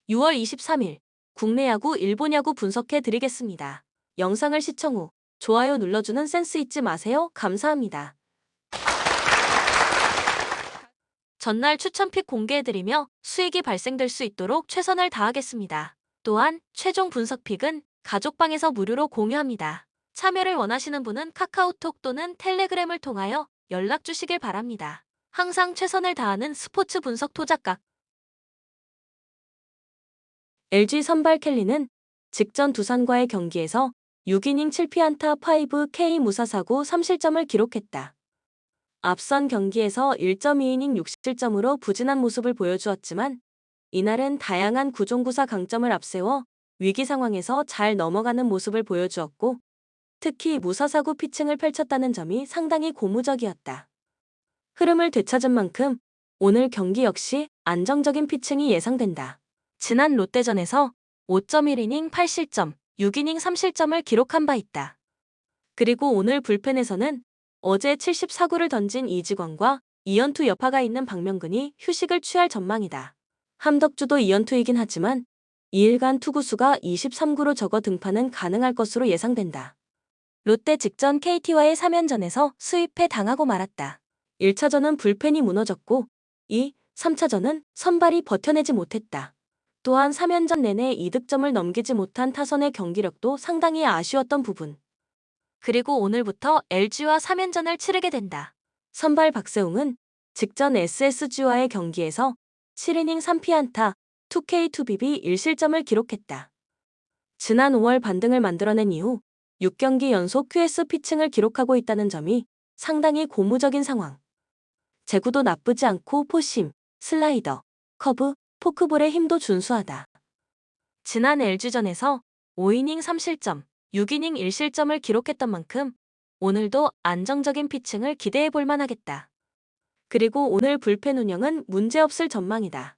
6월 23일 국내 야구, 일본 야구 분석해 드리겠습니다. 영상을 시청 후 좋아요 눌러주는 센스 잊지 마세요. 감사합니다. 전날 추천픽 공개해드리며 수익이 발생될 수 있도록 최선을 다하겠습니다. 또한 최종 분석픽은 가족방에서 무료로 공유합니다. 참여를 원하시는 분은 카카오톡 또는 텔레그램을 통하여 연락 주시길 바랍니다. 항상 최선을 다하는 스포츠 분석 토작각. LG 선발 켈리는 직전 두산과의 경기에서 6이닝 7피안타 5K 무사사구 3실점을 기록했다. 앞선 경기에서 1.2이닝 6실점으로 부진한 모습을 보여주었지만 이날은 다양한 구종구사 강점을 앞세워 위기 상황에서 잘 넘어가는 모습을 보여주었고 특히 무사사구 피칭을 펼쳤다는 점이 상당히 고무적이었다. 흐름을 되찾은 만큼 오늘 경기 역시 안정적인 피칭이 예상된다. 지난 롯데전에서 5.1이닝 8실점, 6이닝 3실점을 기록한 바 있다. 그리고 오늘 불펜에서는 어제 74구를 던진 이지광과 2연투 여파가 있는 박명근이 휴식을 취할 전망이다. 함덕주도 2연투이긴 하지만 2일간 투구수가 23구로 적어 등판은 가능할 것으로 예상된다. 롯데 직전 KT와의 3연전에서 수입해 당하고 말았다. 1차전은 불펜이 무너졌고 2, 3차전은 선발이 버텨내지 못했다. 또한 3연전 내내 이득점을 넘기지 못한 타선의 경기력도 상당히 아쉬웠던 부분. 그리고 오늘부터 LG와 3연전을 치르게 된다. 선발 박세웅은 직전 SSG와의 경기에서 7이닝 3피안타, 2K 2BB 1실점을 기록했다. 지난 5월 반등을 만들어낸 이후 6경기 연속 QS 피칭을 기록하고 있다는 점이 상당히 고무적인 상황. 제구도 나쁘지 않고 포심, 슬라이더, 커브, 포크볼의 힘도 준수하다. 지난 LG전에서 5이닝 3실점, 6이닝 1실점을 기록했던 만큼 오늘도 안정적인 피칭을 기대해 볼 만하겠다. 그리고 오늘 불펜 운영은 문제없을 전망이다.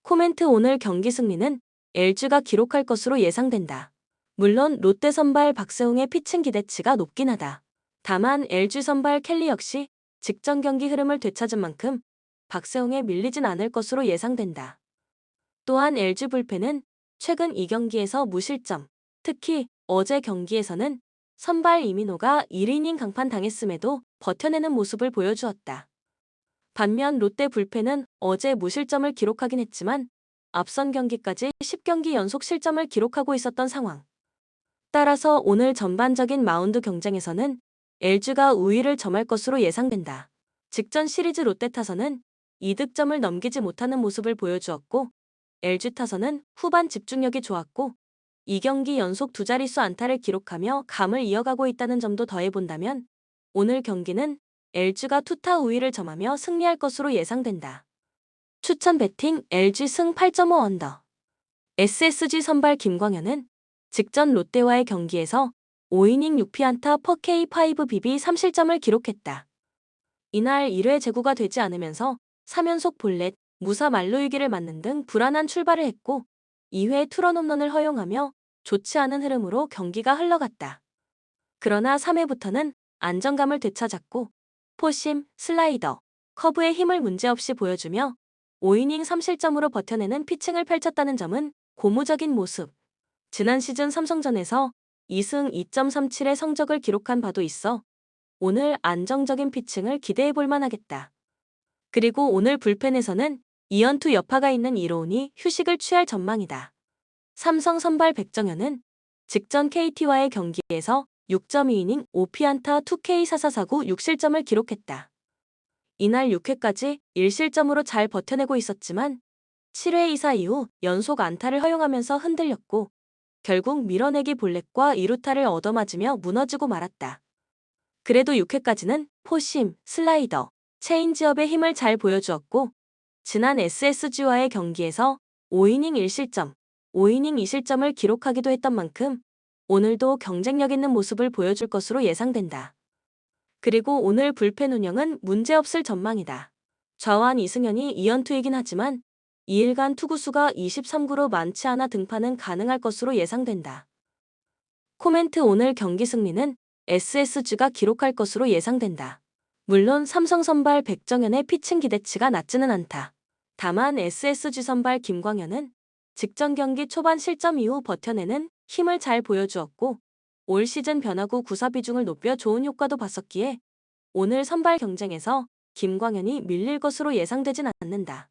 코멘트 오늘 경기 승리는 LG가 기록할 것으로 예상된다. 물론 롯데 선발 박세웅의 피칭 기대치가 높긴 하다. 다만 LG 선발 켈리 역시 직전 경기 흐름을 되찾은 만큼 박세웅에 밀리진 않을 것으로 예상된다. 또한 LG 불펜은 최근 2경기에서 무실점, 특히 어제 경기에서는 선발 이민호가 1이닝 강판 당했음에도 버텨내는 모습을 보여주었다. 반면 롯데 불펜은 어제 무실점을 기록하긴 했지만 앞선 경기까지 10경기 연속 실점을 기록하고 있었던 상황. 따라서 오늘 전반적인 마운드 경쟁에서는 LG가 우위를 점할 것으로 예상된다. 직전 시리즈 롯데 타선은 이득점을 넘기지 못하는 모습을 보여주었고 LG 타선은 후반 집중력이 좋았고 2경기 연속 두 자릿수 안타를 기록하며 감을 이어가고 있다는 점도 더해본다면 오늘 경기는 LG가 투타 우위를 점하며 승리할 것으로 예상된다. 추천 배팅 LG 승 8.5 언더. SSG 선발 김광현은 직전 롯데와의 경기에서 5이닝 6피안타 4K5BB 3실점을 기록했다. 이날 1회 제구가 되지 않으면서 3연속 볼넷, 무사 만루위기를 맞는 등 불안한 출발을 했고 2회 투런 홈런을 허용하며 좋지 않은 흐름으로 경기가 흘러갔다. 그러나 3회부터는 안정감을 되찾았고 포심, 슬라이더, 커브의 힘을 문제없이 보여주며 5이닝 3실점으로 버텨내는 피칭을 펼쳤다는 점은 고무적인 모습. 지난 시즌 삼성전에서 2승 2.37의 성적을 기록한 바도 있어 오늘 안정적인 피칭을 기대해 볼 만하겠다. 그리고 오늘 불펜에서는 2연투 여파가 있는 이로운이 휴식을 취할 전망이다. 삼성 선발 백정현은 직전 KT와의 경기에서 6.2이닝 5피안타 2K 4449 6실점을 기록했다. 이날 6회까지 1실점으로 잘 버텨내고 있었지만 7회 2사 이후 연속 안타를 허용하면서 흔들렸고 결국 밀어내기 볼넷과 2루타를 얻어맞으며 무너지고 말았다. 그래도 6회까지는 포심, 슬라이더, 체인지업의 힘을 잘 보여주었고 지난 SSG와의 경기에서 5이닝 1실점, 5이닝 2실점을 기록하기도 했던 만큼 오늘도 경쟁력 있는 모습을 보여줄 것으로 예상된다. 그리고 오늘 불펜 운영은 문제없을 전망이다. 좌완 이승현이 2연투이긴 하지만 2일간 투구수가 23구로 많지 않아 등판은 가능할 것으로 예상된다. 코멘트 오늘 경기 승리는 SSG가 기록할 것으로 예상된다. 물론 삼성 선발 백정현의 피칭 기대치가 낮지는 않다. 다만 SSG 선발 김광현은 직전 경기 초반 실점 이후 버텨내는 힘을 잘 보여주었고 올 시즌 변화구 구사 비중을 높여 좋은 효과도 봤었기에 오늘 선발 경쟁에서 김광현이 밀릴 것으로 예상되진 않는다.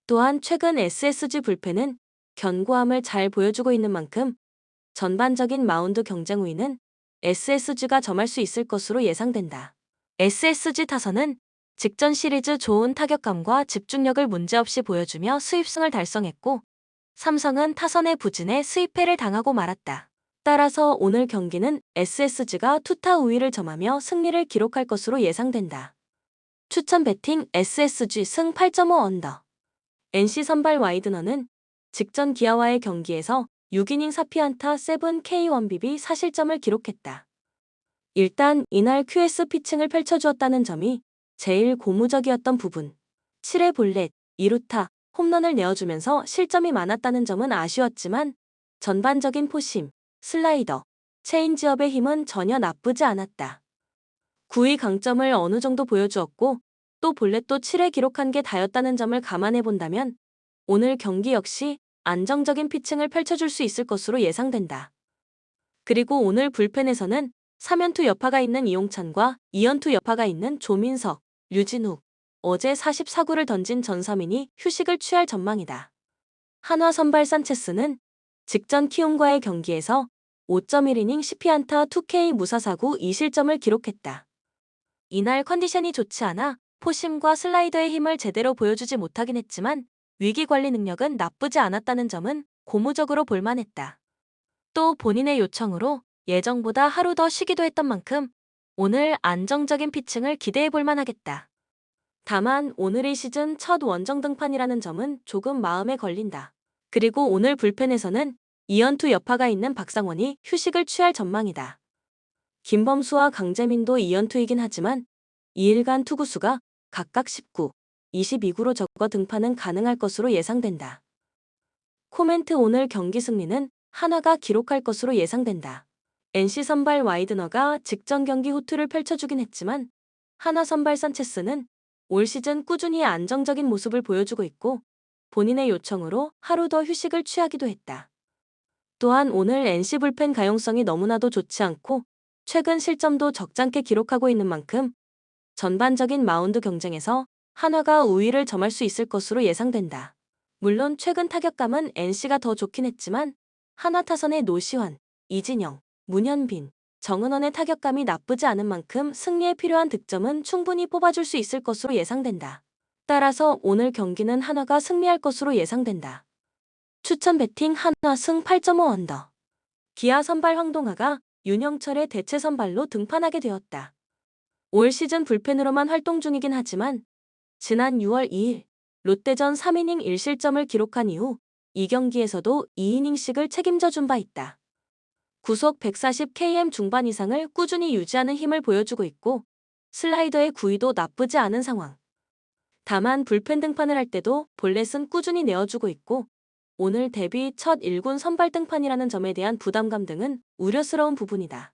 또한 최근 SSG 불펜은 견고함을 잘 보여주고 있는 만큼 전반적인 마운드 경쟁 우위는 SSG가 점할 수 있을 것으로 예상된다. SSG 타선은 직전 시리즈 좋은 타격감과 집중력을 문제없이 보여주며 수입승을 달성했고 삼성은 타선의 부진에 수입패를 당하고 말았다. 따라서 오늘 경기는 SSG가 투타 우위를 점하며 승리를 기록할 것으로 예상된다. 추천 배팅 SSG 승 8.5 언더. NC 선발 와이드너는 직전 기아와의 경기에서 6이닝 4피안타 7K1BB 4실점을 기록했다. 일단 이날 QS 피칭을 펼쳐주었다는 점이 제일 고무적이었던 부분. 7회 볼넷, 2루타, 홈런을 내어주면서 실점이 많았다는 점은 아쉬웠지만 전반적인 포심, 슬라이더, 체인지업의 힘은 전혀 나쁘지 않았다. 9위 강점을 어느 정도 보여주었고 또 볼넷도 7회 기록한 게 다였다는 점을 감안해 본다면 오늘 경기 역시 안정적인 피칭을 펼쳐줄 수 있을 것으로 예상된다. 그리고 오늘 불펜에서는 3연투 여파가 있는 이용찬과 2연투 여파가 있는 조민석, 류진욱, 어제 44구를 던진 전삼인이 휴식을 취할 전망이다. 한화 선발 산체스는 직전 키움과의 경기에서 5.1이닝 10피안타 2K 무사사구 2실점을 기록했다. 이날 컨디션이 좋지 않아 포심과 슬라이더의 힘을 제대로 보여주지 못하긴 했지만 위기 관리 능력은 나쁘지 않았다는 점은 고무적으로 볼만했다. 또 본인의 요청으로 예정보다 하루 더 쉬기도 했던 만큼 오늘 안정적인 피칭을 기대해 볼 만하겠다. 다만 오늘이 시즌 첫 원정 등판이라는 점은 조금 마음에 걸린다. 그리고 오늘 불펜에서는 2연투 여파가 있는 박상원이 휴식을 취할 전망이다. 김범수와 강재민도 2연투이긴 하지만 2일간 투구수가 각각 19, 22구로 적어 등판은 가능할 것으로 예상된다. 코멘트 오늘 경기 승리는 한화가 기록할 것으로 예상된다. NC 선발 와이드너가 직전 경기 호투를 펼쳐주긴 했지만 한화 선발 산체스는 올 시즌 꾸준히 안정적인 모습을 보여주고 있고 본인의 요청으로 하루 더 휴식을 취하기도 했다. 또한 오늘 NC 불펜 가용성이 너무나도 좋지 않고 최근 실점도 적잖게 기록하고 있는 만큼 전반적인 마운드 경쟁에서 한화가 우위를 점할 수 있을 것으로 예상된다. 물론 최근 타격감은 NC가 더 좋긴 했지만 한화 타선의 노시환, 이진영, 문현빈, 정은원의 타격감이 나쁘지 않은 만큼 승리에 필요한 득점은 충분히 뽑아줄 수 있을 것으로 예상된다. 따라서 오늘 경기는 한화가 승리할 것으로 예상된다. 추천 배팅 한화 승 8.5 언더. 기아 선발 황동하가 윤영철의 대체 선발로 등판하게 되었다. 올 시즌 불펜으로만 활동 중이긴 하지만 지난 6월 2일 롯데전 3이닝 1실점을 기록한 이후 이 경기에서도 2이닝씩을 책임져 준 바 있다. 구속 140km 중반 이상을 꾸준히 유지하는 힘을 보여주고 있고 슬라이더의 구위도 나쁘지 않은 상황. 다만 불펜 등판을 할 때도 볼넷은 꾸준히 내어주고 있고 오늘 데뷔 첫 1군 선발 등판이라는 점에 대한 부담감 등은 우려스러운 부분이다.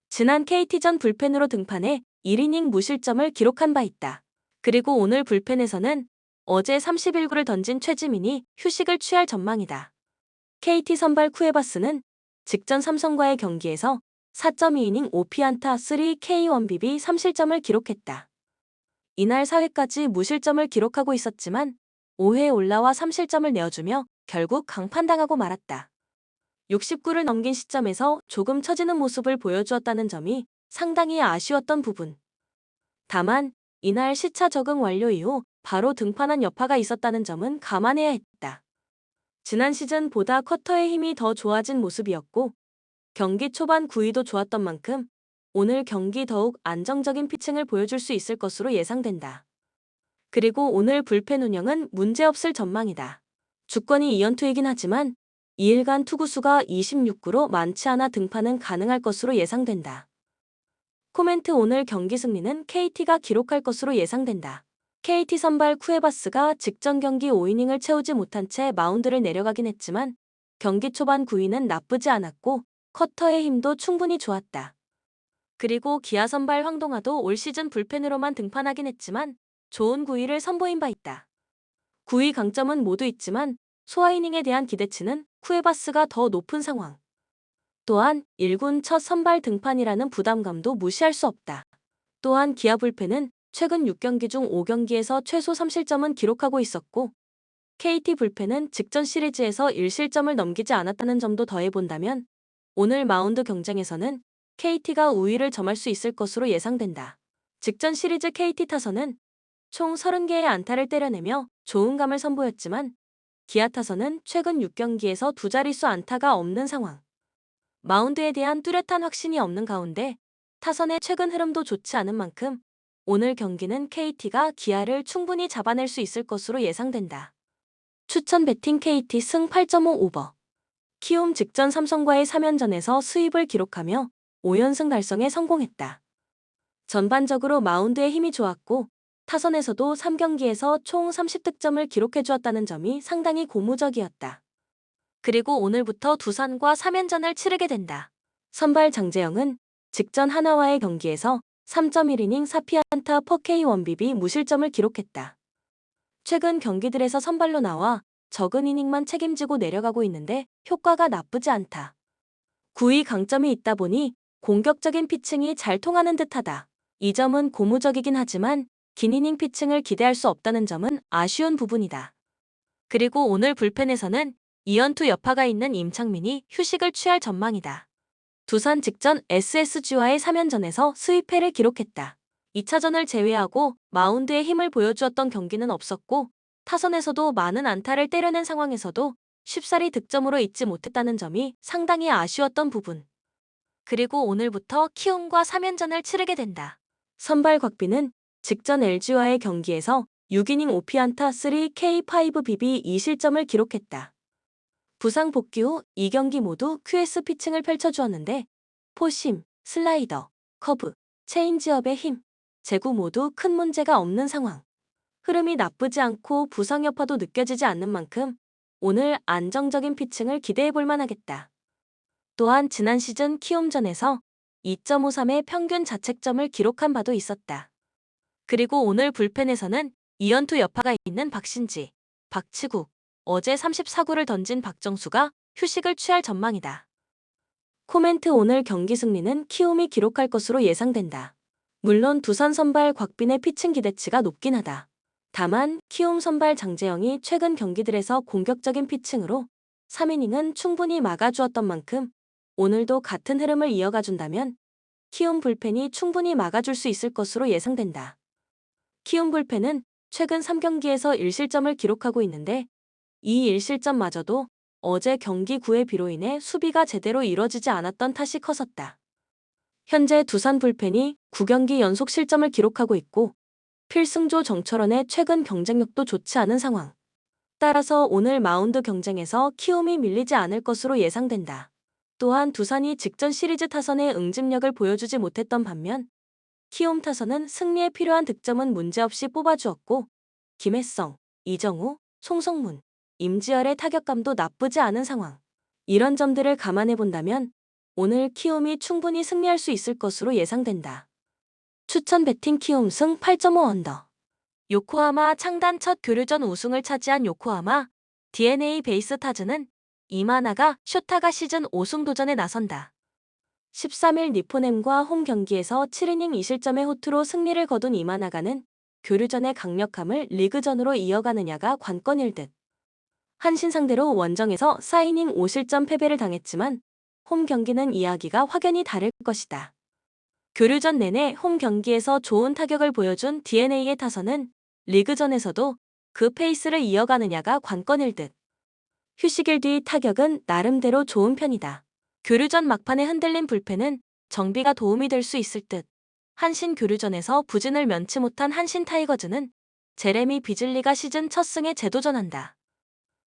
지난 KT전 불펜으로 등판해 1이닝 무실점을 기록한 바 있다. 그리고 오늘 불펜에서는 어제 31구를 던진 최지민이 휴식을 취할 전망이다. KT 선발 쿠에바스는 직전 삼성과의 경기에서 4.2이닝 5피안타 3K1BB 3실점을 기록했다. 이날 4회까지 무실점을 기록하고 있었지만 5회에 올라와 3실점을 내어주며 결국 강판당하고 말았다. 60구를 넘긴 시점에서 조금 처지는 모습을 보여주었다는 점이 상당히 아쉬웠던 부분. 다만 이날 시차 적응 완료 이후 바로 등판한 여파가 있었다는 점은 감안해야 했다. 지난 시즌보다 커터의 힘이 더 좋아진 모습이었고 경기 초반 구위도 좋았던 만큼 오늘 경기 더욱 안정적인 피칭을 보여줄 수 있을 것으로 예상된다. 그리고 오늘 불펜 운영은 문제없을 전망이다. 주권이 2연투이긴 하지만 2일간 투구수가 26구로 많지 않아 등판은 가능할 것으로 예상된다. 코멘트 오늘 경기 승리는 KT가 기록할 것으로 예상된다. KT 선발 쿠에바스가 직전 경기 5이닝을 채우지 못한 채 마운드를 내려가긴 했지만 경기 초반 구위는 나쁘지 않았고 커터의 힘도 충분히 좋았다. 그리고 기아 선발 황동하도 올 시즌 불펜으로만 등판하긴 했지만 좋은 구위를 선보인 바 있다. 구위 강점은 모두 있지만 소아이닝에 대한 기대치는 쿠에바스가 더 높은 상황. 또한 1군 첫 선발 등판이라는 부담감도 무시할 수 없다. 또한 기아 불펜은 최근 6경기 중 5경기에서 최소 3실점은 기록하고 있었고, KT 불펜은 직전 시리즈에서 1실점을 넘기지 않았다는 점도 더해본다면 오늘 마운드 경쟁에서는 KT가 우위를 점할 수 있을 것으로 예상된다. 직전 시리즈 KT 타선은 총 30개의 안타를 때려내며 좋은 감을 선보였지만 기아 타선은 최근 6경기에서 두 자릿수 안타가 없는 상황. 마운드에 대한 뚜렷한 확신이 없는 가운데 타선의 최근 흐름도 좋지 않은 만큼 오늘 경기는 KT가 기아를 충분히 잡아낼 수 있을 것으로 예상된다. 추천 배팅 KT 승 8.5 오버. 키움 직전 삼성과의 3연전에서 수입을 기록하며 5연승 달성에 성공했다. 전반적으로 마운드에 힘이 좋았고 타선에서도 3경기에서 총 30득점을 기록해주었다는 점이 상당히 고무적이었다. 그리고 오늘부터 두산과 3연전을 치르게 된다. 선발 장재영은 직전 하나와의 경기에서 3.1이닝 4피안타 per K1BB 무실점을 기록했다. 최근 경기들에서 선발로 나와 적은 이닝만 책임지고 내려가고 있는데 효과가 나쁘지 않다. 구위 강점이 있다 보니 공격적인 피칭이 잘 통하는 듯하다. 이 점은 고무적이긴 하지만 긴 이닝 피칭을 기대할 수 없다는 점은 아쉬운 부분이다. 그리고 오늘 불펜에서는 2연투 여파가 있는 임창민이 휴식을 취할 전망이다. 두산 직전 SSG와의 3연전에서 수입패를 기록했다. 2차전을 제외하고 마운드에 힘을 보여주었던 경기는 없었고 타선에서도 많은 안타를 때려낸 상황에서도 쉽사리 득점으로 잊지 못했다는 점이 상당히 아쉬웠던 부분. 그리고 오늘부터 키움과 3연전을 치르게 된다. 선발 곽빈은 직전 LG와의 경기에서 6이닝 5피안타 3K5BB 2실점을 기록했다. 부상 복귀 후 2경기 모두 QS 피칭을 펼쳐주었는데 포심, 슬라이더, 커브, 체인지업의 힘, 제구 모두 큰 문제가 없는 상황. 흐름이 나쁘지 않고 부상 여파도 느껴지지 않는 만큼 오늘 안정적인 피칭을 기대해볼 만하겠다. 또한 지난 시즌 키움전에서 2.53의 평균 자책점을 기록한 바도 있었다. 그리고 오늘 불펜에서는 2연투 여파가 있는 박신지, 박치국, 어제 34구를 던진 박정수가 휴식을 취할 전망이다. 코멘트 오늘 경기 승리는 키움이 기록할 것으로 예상된다. 물론 두산 선발 곽빈의 피칭 기대치가 높긴 하다. 다만 키움 선발 장재영이 최근 경기들에서 공격적인 피칭으로 3이닝은 충분히 막아주었던 만큼 오늘도 같은 흐름을 이어가준다면 키움 불펜이 충분히 막아줄 수 있을 것으로 예상된다. 키움 불펜은 최근 3경기에서 1실점을 기록하고 있는데 이 1실점마저도 어제 경기 9회 비로 인해 수비가 제대로 이뤄지지 않았던 탓이 컸었다. 현재 두산 불펜이 9경기 연속 실점을 기록하고 있고 필승조 정철원의 최근 경쟁력도 좋지 않은 상황. 따라서 오늘 마운드 경쟁에서 키움이 밀리지 않을 것으로 예상된다. 또한 두산이 직전 시리즈 타선의 응집력을 보여주지 못했던 반면 키움 타선은 승리에 필요한 득점은 문제없이 뽑아주었고 김혜성, 이정우, 송성문, 임지열의 타격감도 나쁘지 않은 상황. 이런 점들을 감안해본다면 오늘 키움이 충분히 승리할 수 있을 것으로 예상된다. 추천 배팅 키움 승 8.5 언더. 요코하마 창단 첫 교류전 우승을 차지한 요코하마 DNA 베이스타즈는 이마나가 쇼타가 시즌 5승 도전에 나선다. 13일 니포넴과 홈 경기에서 7이닝 2실점의 호투로 승리를 거둔 이마나가는 교류전의 강력함을 리그전으로 이어가느냐가 관건일 듯. 한신 상대로 원정에서 4이닝 5실점 패배를 당했지만 홈 경기는 이야기가 확연히 다를 것이다. 교류전 내내 홈 경기에서 좋은 타격을 보여준 DNA의 타선은 리그전에서도 그 페이스를 이어가느냐가 관건일 듯. 휴식일 뒤 타격은 나름대로 좋은 편이다. 교류전 막판에 흔들린 불펜은 정비가 도움이 될 수 있을 듯. 한신 교류전에서 부진을 면치 못한 한신 타이거즈는 제레미 비즐리가 시즌 첫 승에 재도전한다.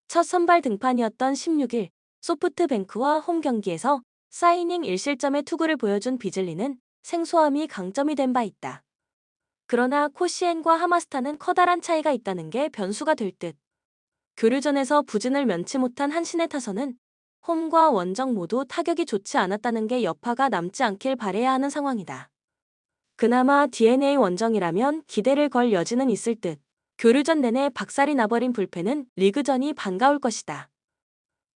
첫 선발 등판이었던 16일 소프트뱅크와 홈 경기에서 4이닝 1실점의 투구를 보여준 비즐리는 생소함이 강점이 된 바 있다. 그러나 코시엔과 하마스타는 커다란 차이가 있다는 게 변수가 될 듯. 교류전에서 부진을 면치 못한 한신의 타선은 홈과 원정 모두 타격이 좋지 않았다는 게 여파가 남지 않길 바라야 하는 상황이다. 그나마 DNA 원정이라면 기대를 걸 여지는 있을 듯. 교류전 내내 박살이 나버린 불펜은 리그전이 반가울 것이다.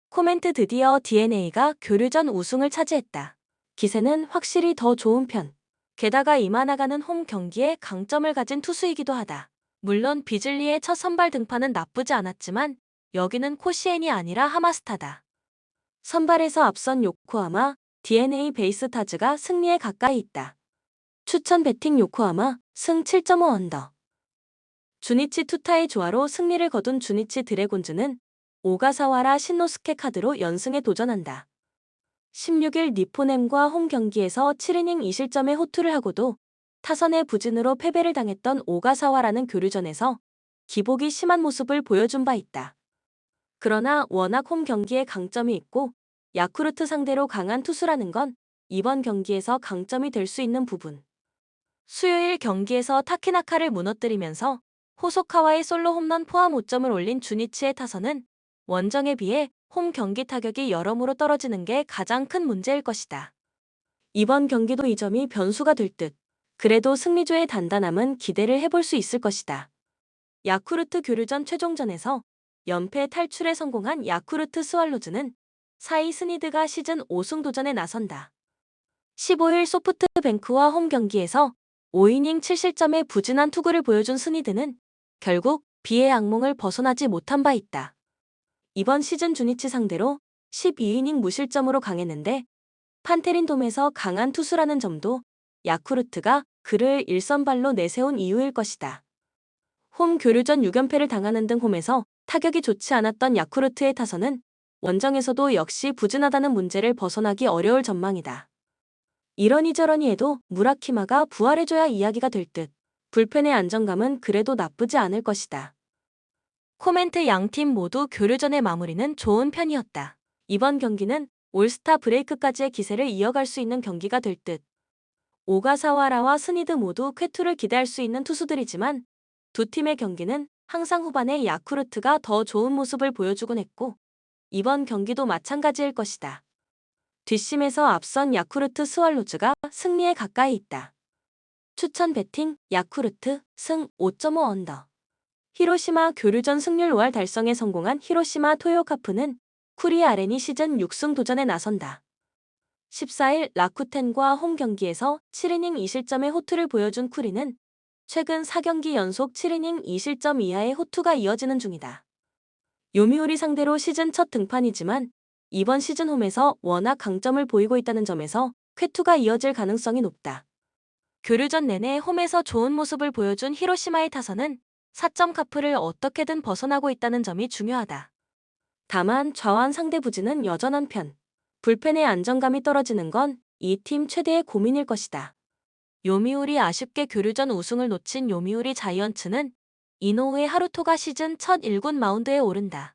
코멘트 드디어 DNA가 교류전 우승을 차지했다. 기세는 확실히 더 좋은 편. 게다가 이만아가는 홈 경기에 강점을 가진 투수이기도 하다. 물론 비즐리의 첫 선발 등판은 나쁘지 않았지만 여기는 코시엔이 아니라 하마스타다. 선발에서 앞선 요코하마, DNA 베이스타즈가 승리에 가까이 있다. 추천 배팅 요코하마, 승 7.5 언더. 주니치 투타의 조화로 승리를 거둔 주니치 드래곤즈는 오가사와라 신노스케 카드로 연승에 도전한다. 16일 니포넴과 홈 경기에서 7이닝 2실점의 호투를 하고도 타선의 부진으로 패배를 당했던 오가사와라는 교류전에서 기복이 심한 모습을 보여준 바 있다. 그러나 워낙 홈 경기에 강점이 있고 야쿠르트 상대로 강한 투수라는 건 이번 경기에서 강점이 될 수 있는 부분. 수요일 경기에서 타키나카를 무너뜨리면서 호소카와의 솔로 홈런 포함 5점을 올린 주니치의 타선은 원정에 비해 홈 경기 타격이 여러모로 떨어지는 게 가장 큰 문제일 것이다. 이번 경기도 이 점이 변수가 될 듯. 그래도 승리조의 단단함은 기대를 해볼 수 있을 것이다. 야쿠르트 교류전 최종전에서 연패 탈출에 성공한 야쿠르트 스왈로즈는 사이 스니드가 시즌 5승 도전에 나선다. 15일 소프트뱅크와 홈 경기에서 5이닝 7실점의 부진한 투구를 보여준 스니드는 결국 비의 악몽을 벗어나지 못한 바 있다. 이번 시즌 주니치 상대로 12이닝 무실점으로 강했는데 판테린 돔에서 강한 투수라는 점도 야쿠르트가 그를 일선발로 내세운 이유일 것이다. 홈 교류전 6연패를 당하는 등 홈에서 타격이 좋지 않았던 야쿠르트의 타선은 원정에서도 역시 부진하다는 문제를 벗어나기 어려울 전망이다. 이러니저러니 해도 무라키마가 부활해줘야 이야기가 될 듯. 불펜의 안정감은 그래도 나쁘지 않을 것이다. 코멘트 양팀 모두 교류전의 마무리는 좋은 편이었다. 이번 경기는 올스타 브레이크까지의 기세를 이어갈 수 있는 경기가 될 듯. 오가사와라와 스니드 모두 쾌투를 기대할 수 있는 투수들이지만 두 팀의 경기는 항상 후반에 야쿠르트가 더 좋은 모습을 보여주곤 했고 이번 경기도 마찬가지일 것이다. 뒷심에서 앞선 야쿠르트 스왈로즈가 승리에 가까이 있다. 추천 배팅 야쿠르트 승 5.5 언더. 히로시마 교류전 승률 5할 달성에 성공한 히로시마 토요카프는 쿠리 아렌이 시즌 6승 도전에 나선다. 14일 라쿠텐과 홈 경기에서 7이닝 2실점의 호투를 보여준 쿠리는 최근 4경기 연속 7이닝 2실점 이하의 호투가 이어지는 중이다. 요미우리 상대로 시즌 첫 등판이지만 이번 시즌 홈에서 워낙 강점을 보이고 있다는 점에서 쾌투가 이어질 가능성이 높다. 교류전 내내 홈에서 좋은 모습을 보여준 히로시마의 타선은 4점 카프를 어떻게든 벗어나고 있다는 점이 중요하다. 다만 좌완 상대 부진은 여전한 편. 불펜의 안정감이 떨어지는 건 이 팀 최대의 고민일 것이다. 요미우리 아쉽게 교류전 우승을 놓친 요미우리 자이언츠는 이노우에 하루토가 시즌 첫 1군 마운드에 오른다.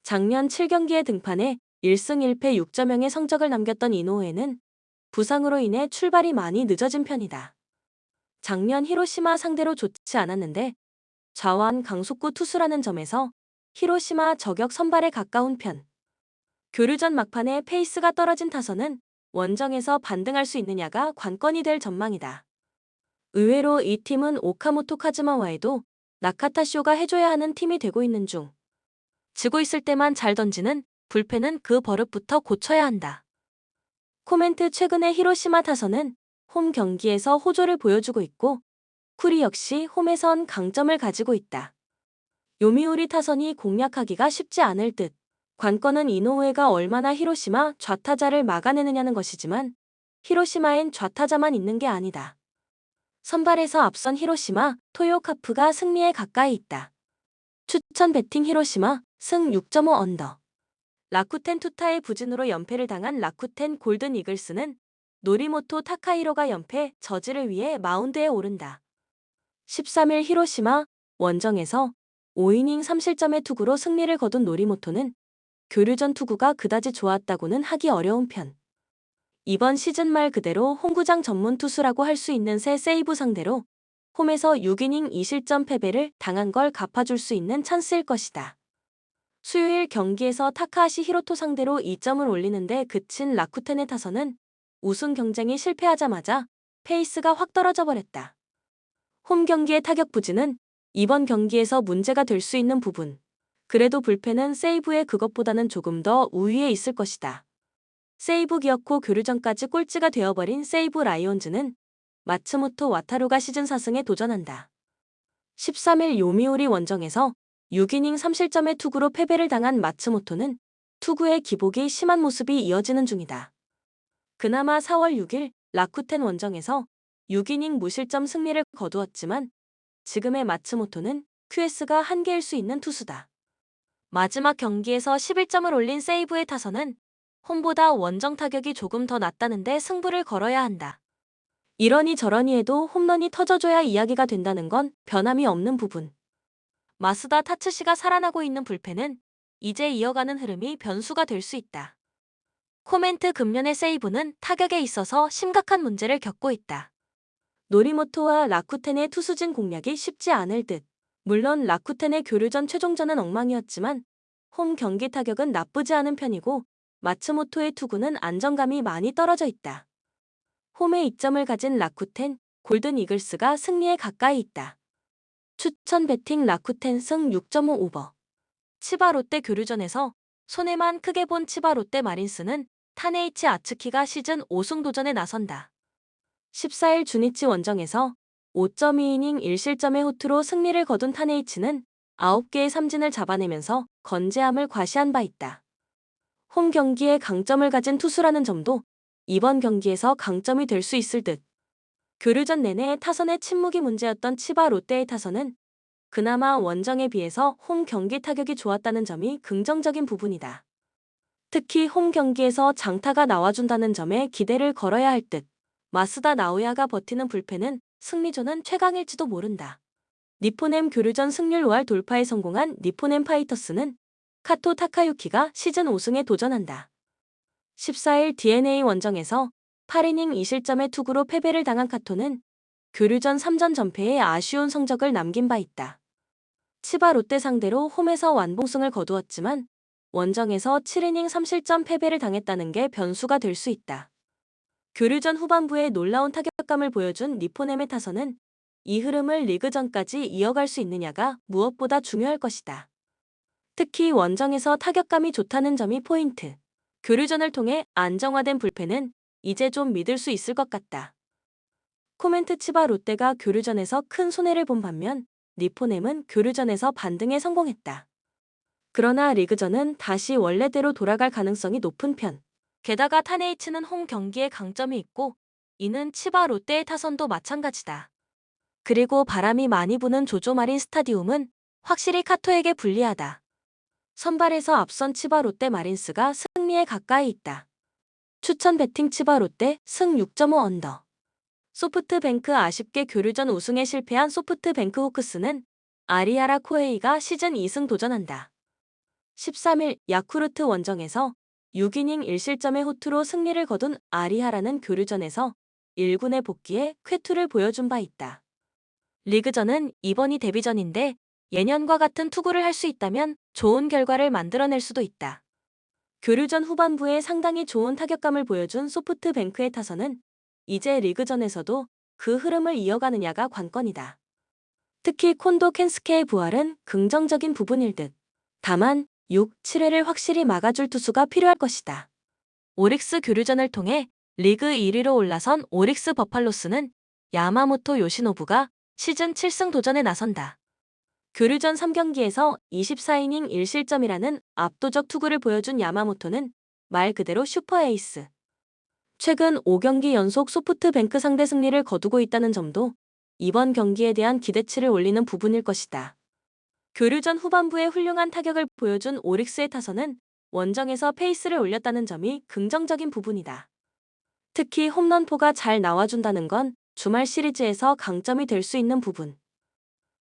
작년 7경기에 등판해 1승 1패 6점형의 성적을 남겼던 이노우에는 부상으로 인해 출발이 많이 늦어진 편이다. 작년 히로시마 상대로 좋지 않았는데 좌완 강속구 투수라는 점에서 히로시마 저격 선발에 가까운 편. 교류전 막판에 페이스가 떨어진 타선은 원정에서 반등할 수 있느냐가 관건이 될 전망이다. 의외로 이 팀은 오카모토 카즈마와에도 나카타쇼가 해줘야 하는 팀이 되고 있는 중. 지고 있을 때만 잘 던지는 불펜은 그 버릇부터 고쳐야 한다. 코멘트 최근에 히로시마 타선은 홈 경기에서 호조를 보여주고 있고 쿠리 역시 홈에선 강점을 가지고 있다. 요미우리 타선이 공략하기가 쉽지 않을 듯. 관건은 이노우에가 얼마나 히로시마 좌타자를 막아내느냐는 것이지만 히로시마엔 좌타자만 있는 게 아니다. 선발에서 앞선 히로시마 토요카프가 승리에 가까이 있다. 추천 배팅 히로시마 승 6.5 언더. 라쿠텐 투타의 부진으로 연패를 당한 라쿠텐 골든 이글스는 노리모토 타카히로가 연패 저지를 위해 마운드에 오른다. 13일 히로시마 원정에서 5이닝 3실점의 투구로 승리를 거둔 노리모토는 교류전 투구가 그다지 좋았다고는 하기 어려운 편. 이번 시즌 말 그대로 홈구장 전문 투수라고 할 수 있는 새 세이브 상대로 홈에서 6이닝 2실점 패배를 당한 걸 갚아줄 수 있는 찬스일 것이다. 수요일 경기에서 타카하시 히로토 상대로 2점을 올리는데 그친 라쿠텐의 타선은 우승 경쟁이 실패하자마자 페이스가 확 떨어져 버렸다. 홈 경기의 타격 부진은 이번 경기에서 문제가 될 수 있는 부분. 그래도 불펜은 세이브의 그것보다는 조금 더 우위에 있을 것이다. 세이브 기어코 교류전까지 꼴찌가 되어버린 세이브 라이온즈는 마츠모토 와타루가 시즌 4승에 도전한다. 13일 요미우리 원정에서 6이닝 3실점의 투구로 패배를 당한 마츠모토는 투구의 기복이 심한 모습이 이어지는 중이다. 그나마 4월 6일 라쿠텐 원정에서 6이닝 무실점 승리를 거두었지만 지금의 마츠모토는 QS가 한계일 수 있는 투수다. 마지막 경기에서 11점을 올린 세이브의 타선은 홈보다 원정 타격이 조금 더 낫다는데 승부를 걸어야 한다. 이러니 저러니 해도 홈런이 터져줘야 이야기가 된다는 건 변함이 없는 부분. 마스다 타츠시가 살아나고 있는 불펜은 이제 이어가는 흐름이 변수가 될 수 있다. 코멘트 근면의 세이브는 타격에 있어서 심각한 문제를 겪고 있다. 노리모토와 라쿠텐의 투수진 공략이 쉽지 않을 듯. 물론 라쿠텐의 교류전 최종전은 엉망이었지만 홈 경기 타격은 나쁘지 않은 편이고 마츠모토의 투구는 안정감이 많이 떨어져 있다. 홈에 이점을 가진 라쿠텐, 골든 이글스가 승리에 가까이 있다. 추천 배팅 라쿠텐 승 6.5 오버. 치바 롯데 교류전에서 손해만 크게 본 치바 롯데 마린스는 타네이치 아츠키가 시즌 5승 도전에 나선다. 14일 주니치 원정에서 5.2이닝 1실점의 호투로 승리를 거둔 타네이치는 9개의 삼진을 잡아내면서 건재함을 과시한 바 있다. 홈 경기에 강점을 가진 투수라는 점도 이번 경기에서 강점이 될 수 있을 듯. 교류전 내내 타선의 침묵이 문제였던 치바 롯데의 타선은 그나마 원정에 비해서 홈 경기 타격이 좋았다는 점이 긍정적인 부분이다. 특히 홈 경기에서 장타가 나와준다는 점에 기대를 걸어야 할 듯. 마스다 나오야가 버티는 불펜은 승리조는 최강일지도 모른다. 니포넴 교류전 승률 5할 돌파에 성공한 니포넴 파이터스는 카토 타카유키가 시즌 5승에 도전한다. 14일 DNA 원정에서 8이닝 2실점의 투구로 패배를 당한 카토는 교류전 3전 전패에 아쉬운 성적을 남긴 바 있다. 치바 롯데 상대로 홈에서 완봉승을 거두었지만 원정에서 7이닝 3실점 패배를 당했다는 게 변수가 될 수 있다. 교류전 후반부에 놀라운 타격감을 보여준 니포넴의 타선은 이 흐름을 리그전까지 이어갈 수 있느냐가 무엇보다 중요할 것이다. 특히 원정에서 타격감이 좋다는 점이 포인트. 교류전을 통해 안정화된 불펜은 이제 좀 믿을 수 있을 것 같다. 코멘트 치바 롯데가 교류전에서 큰 손해를 본 반면 니포넴은 교류전에서 반등에 성공했다. 그러나 리그전은 다시 원래대로 돌아갈 가능성이 높은 편. 게다가 타네이치는 홈 경기에 강점이 있고 이는 치바 롯데의 타선도 마찬가지다. 그리고 바람이 많이 부는 조조마린 스타디움은 확실히 카토에게 불리하다. 선발에서 앞선 치바 롯데 마린스가 승리에 가까이 있다. 추천 배팅 치바 롯데 승 6.5 언더. 소프트뱅크 아쉽게 교류전 우승에 실패한 소프트뱅크 호크스는 아리아라 코헤이가 시즌 2승 도전한다. 13일 야쿠르트 원정에서 6이닝 1실점의 호투로 승리를 거둔 아리하라는 교류전에서 1군에 복귀해 쾌투를 보여준 바 있다. 리그전은 이번이 데뷔전인데 예년과 같은 투구를 할 수 있다면 좋은 결과를 만들어낼 수도 있다. 교류전 후반부에 상당히 좋은 타격감을 보여준 소프트뱅크의 타선은 이제 리그전에서도 그 흐름을 이어가느냐가 관건이다. 특히 콘도 켄스케의 부활은 긍정적인 부분일 듯. 다만 6, 7회를 확실히 막아줄 투수가 필요할 것이다. 오릭스 교류전을 통해 리그 1위로 올라선 오릭스 버팔로스는 야마모토 요시노부가 시즌 7승 도전에 나선다. 교류전 3경기에서 24이닝 1실점이라는 압도적 투구를 보여준 야마모토는 말 그대로 슈퍼에이스. 최근 5경기 연속 소프트뱅크 상대 승리를 거두고 있다는 점도 이번 경기에 대한 기대치를 올리는 부분일 것이다. 교류전 후반부에 훌륭한 타격을 보여준 오릭스의 타선은 원정에서 페이스를 올렸다는 점이 긍정적인 부분이다. 특히 홈런포가 잘 나와준다는 건 주말 시리즈에서 강점이 될 수 있는 부분.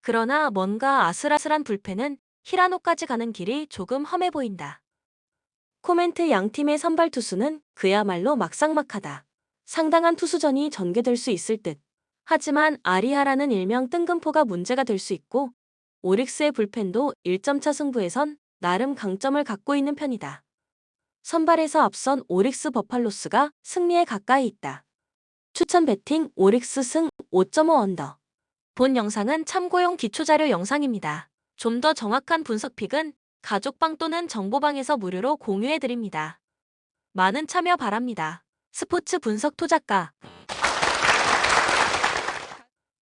그러나 뭔가 아슬아슬한 불펜은 히라노까지 가는 길이 조금 험해 보인다. 코멘트 양팀의 선발 투수는 그야말로 막상막하다. 상당한 투수전이 전개될 수 있을 듯. 하지만 아리하라는 일명 뜬금포가 문제가 될 수 있고 오릭스의 불펜도 1점차 승부에선 나름 강점을 갖고 있는 편이다. 선발에서 앞선 오릭스 버팔로스가 승리에 가까이 있다. 추천 배팅 오릭스 승 5.5 언더. 본 영상은 참고용 기초자료 영상입니다. 좀 더 정확한 분석픽은 가족방 또는 정보방에서 무료로 공유해드립니다. 많은 참여 바랍니다. 스포츠 분석 투자가